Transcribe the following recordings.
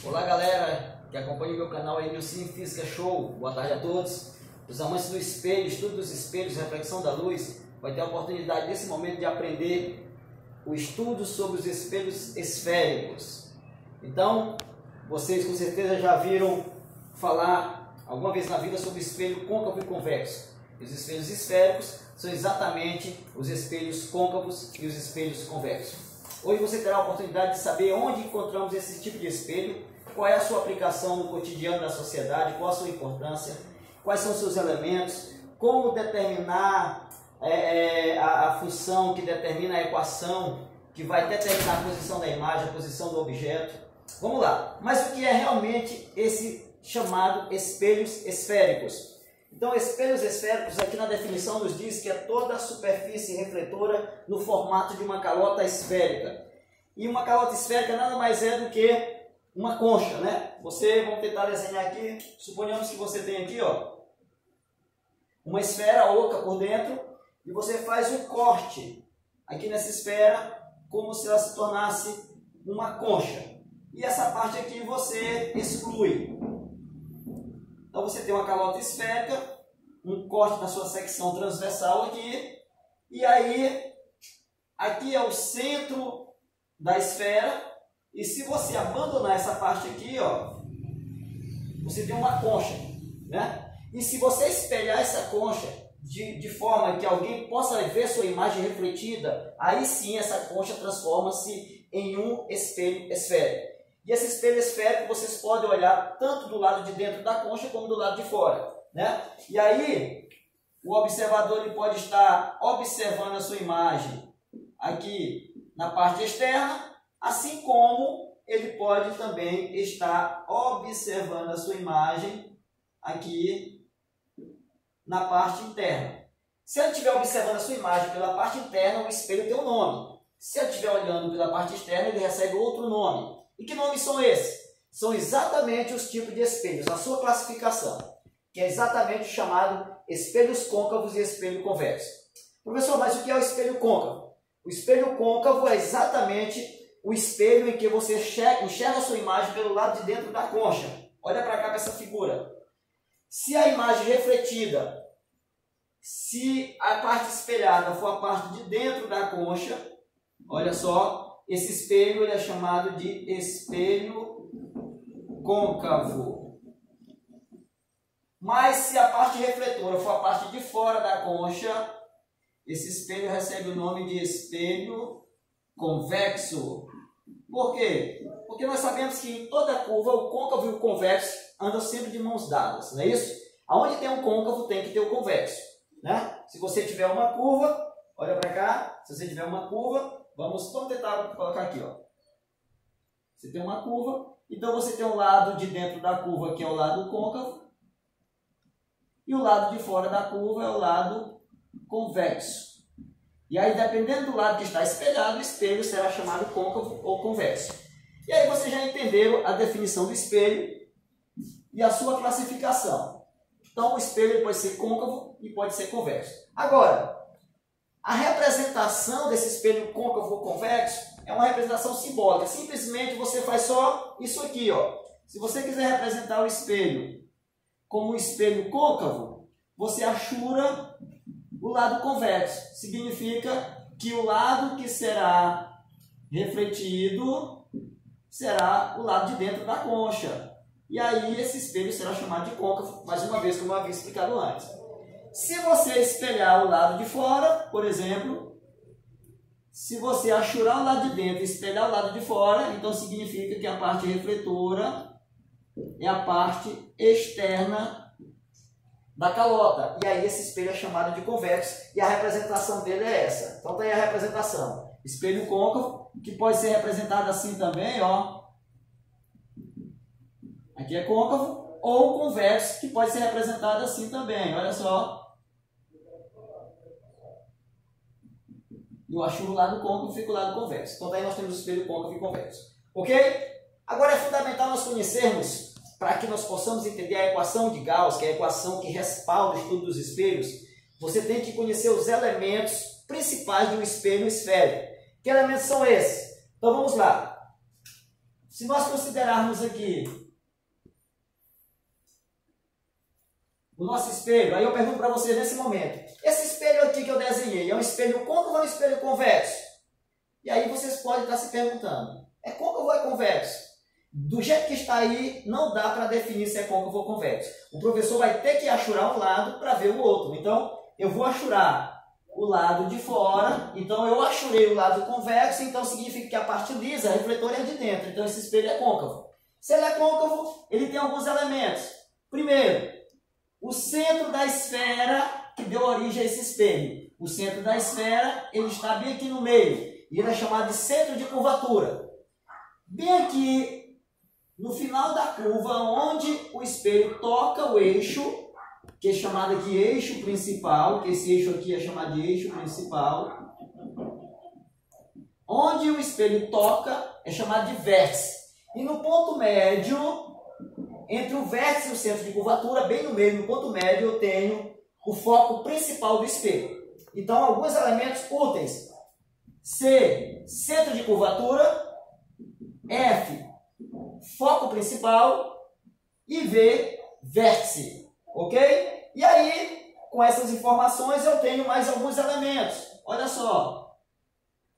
Olá galera que acompanha o meu canal aí, Nilson Física Show. Boa tarde a todos. Os amantes do espelho, estudo dos espelhos, reflexão da luz, vai ter a oportunidade nesse momento de aprender o estudo sobre os espelhos esféricos. Então, vocês com certeza já viram falar alguma vez na vida sobre espelho côncavo e convexo. Os espelhos esféricos são exatamente os espelhos côncavos e os espelhos convexos. Hoje você terá a oportunidade de saber onde encontramos esse tipo de espelho, qual é a sua aplicação no cotidiano da sociedade, qual a sua importância, quais são os seus elementos, como determinar a função que determina a equação, que vai determinar a posição da imagem, a posição do objeto. Vamos lá, mas o que é realmente esse chamado espelhos esféricos? Então, espelhos esféricos, aqui na definição nos diz que é toda a superfície refletora no formato de uma calota esférica. E uma calota esférica nada mais é do que uma concha, né? Vamos tentar desenhar aqui. Suponhamos que você tem aqui, ó, uma esfera oca por dentro e você faz um corte aqui nessa esfera como se ela se tornasse uma concha. E essa parte aqui você exclui. Então você tem uma calota esférica, um corte na sua secção transversal aqui, e aí aqui é o centro da esfera, e se você abandonar essa parte aqui, ó, você tem uma concha, né? E se você espelhar essa concha de forma que alguém possa ver sua imagem refletida, aí sim essa concha transforma-se em um espelho esférico. E esse espelho esférico vocês podem olhar tanto do lado de dentro da concha como do lado de fora, né? E aí o observador ele pode estar observando a sua imagem aqui na parte externa, assim como ele pode também estar observando a sua imagem aqui na parte interna. Se ele estiver observando a sua imagem pela parte interna, o espelho tem um nome. Se ele estiver olhando pela parte externa, ele recebe outro nome. E que nomes são esses? São exatamente os tipos de espelhos, a sua classificação, que é exatamente o chamado espelhos côncavos e espelho convexo. Professor, mas o que é o espelho côncavo? O espelho côncavo é exatamente o espelho em que você enxerga a sua imagem pelo lado de dentro da concha. Olha para cá para essa figura. Se a imagem refletida, se a parte espelhada for a parte de dentro da concha, olha só, esse espelho ele é chamado de espelho côncavo. Mas se a parte refletora for a parte de fora da concha, esse espelho recebe o nome de espelho convexo. Por quê? Porque nós sabemos que em toda curva o côncavo e o convexo andam sempre de mãos dadas, não é isso? Aonde tem um côncavo tem que ter o convexo, né? Se você tiver uma curva, olha para cá, se você tiver uma curva, vamos tentar colocar aqui, ó. Você tem uma curva, então você tem um lado de dentro da curva que é o lado côncavo e o lado de fora da curva é o lado convexo. E aí, dependendo do lado que está espelhado, o espelho será chamado côncavo ou convexo. E aí vocês já entenderam a definição do espelho e a sua classificação. Então, o espelho pode ser côncavo e pode ser convexo. Agora, a representação desse espelho côncavo ou convexo é uma representação simbólica. Simplesmente você faz só isso aqui, ó. Se você quiser representar o espelho como um espelho côncavo, você achura o lado convexo. Significa que o lado que será refletido será o lado de dentro da concha. E aí esse espelho será chamado de côncavo, mais uma vez, como eu havia explicado antes. Se você espelhar o lado de fora, por exemplo, se você achurar o lado de dentro e espelhar o lado de fora, então significa que a parte refletora é a parte externa da calota. E aí esse espelho é chamado de convexo e a representação dele é essa. Então tem a representação. Espelho côncavo, que pode ser representado assim também, ó. Aqui é côncavo. Ou convexo, que pode ser representado assim também, olha só. Eu achuro o lado côncavo e fica o lado convexo. Então daí nós temos o espelho côncavo e convexo. Ok? Agora é fundamental nós conhecermos, para que nós possamos entender a equação de Gauss, que é a equação que respalda o estudo dos espelhos, você tem que conhecer os elementos principais de um espelho esférico. Que elementos são esses? Então vamos lá. Se nós considerarmos aqui o nosso espelho, aí eu pergunto para vocês nesse momento, esse espelho aqui que eu desenhei, é um espelho côncavo ou é um espelho convexo? E aí vocês podem estar se perguntando, é côncavo ou é convexo? Do jeito que está aí, não dá para definir se é côncavo ou convexo. O professor vai ter que achurar um lado para ver o outro. Então, eu vou achurar o lado de fora, então eu achurei o lado convexo, então significa que a parte lisa, a refletora é de dentro, então esse espelho é côncavo. Se ele é côncavo, ele tem alguns elementos. Primeiro, o centro da esfera que deu origem a esse espelho. O centro da esfera, ele está bem aqui no meio, e ele é chamado de centro de curvatura. Bem aqui, no final da curva, onde o espelho toca o eixo, que é chamado aqui eixo principal, que esse eixo aqui é chamado de eixo principal. Onde o espelho toca é chamado de vértice. E no ponto médio, entre o vértice e o centro de curvatura, bem no meio, no ponto médio, eu tenho o foco principal do espelho. Então, alguns elementos úteis. C, centro de curvatura. F, foco principal. E V, vértice. Ok? E aí, com essas informações, eu tenho mais alguns elementos. Olha só.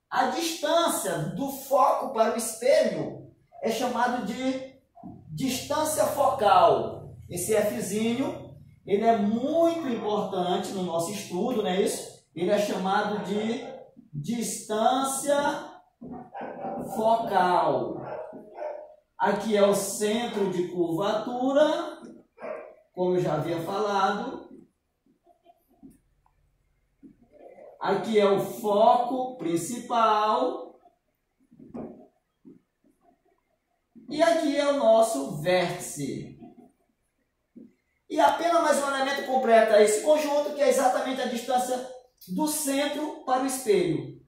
A distância do foco para o espelho é chamado de distância focal. Esse Fzinho, ele é muito importante no nosso estudo, não é isso? Ele é chamado de distância focal. Aqui é o centro de curvatura, como eu já havia falado. Aqui é o foco principal. E aqui é o nosso vértice. E apenas mais um elemento completa esse conjunto, que é exatamente a distância do centro para o espelho.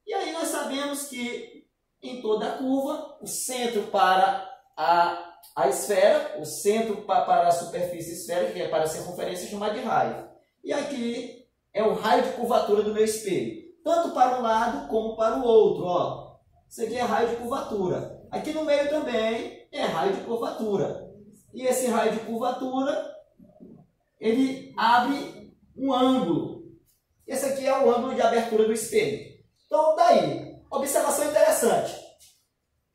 E aí nós sabemos que em toda a curva, o centro para a esfera, o centro para a superfície esférica, que é para a circunferência, é chamado de raio. E aqui é o raio de curvatura do meu espelho. Tanto para um lado como para o outro. Ó. Isso aqui é raio de curvatura. Aqui no meio também é raio de curvatura. E esse raio de curvatura, ele abre um ângulo. Esse aqui é o ângulo de abertura do espelho. Então, daí, observação interessante.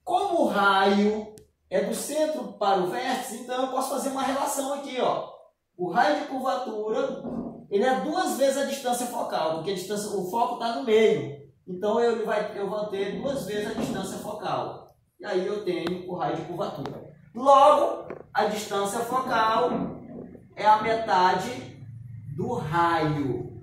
Como o raio é do centro para o vértice, então eu posso fazer uma relação aqui. Ó. O raio de curvatura, ele é 2 vezes a distância focal, porque o foco está no meio. Então, eu vou ter 2 vezes a distância focal. E aí eu tenho o raio de curvatura. Logo, a distância focal é a metade do raio.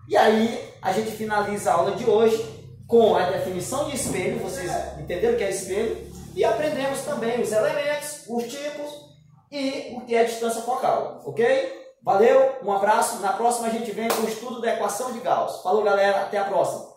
E aí, a gente finaliza a aula de hoje com a definição de espelho. Vocês entenderam o que é espelho? E aprendemos também os elementos, os tipos e o que é distância focal. Ok? Valeu, um abraço. Na próxima a gente vem com o estudo da equação de Gauss. Falou, galera. Até a próxima.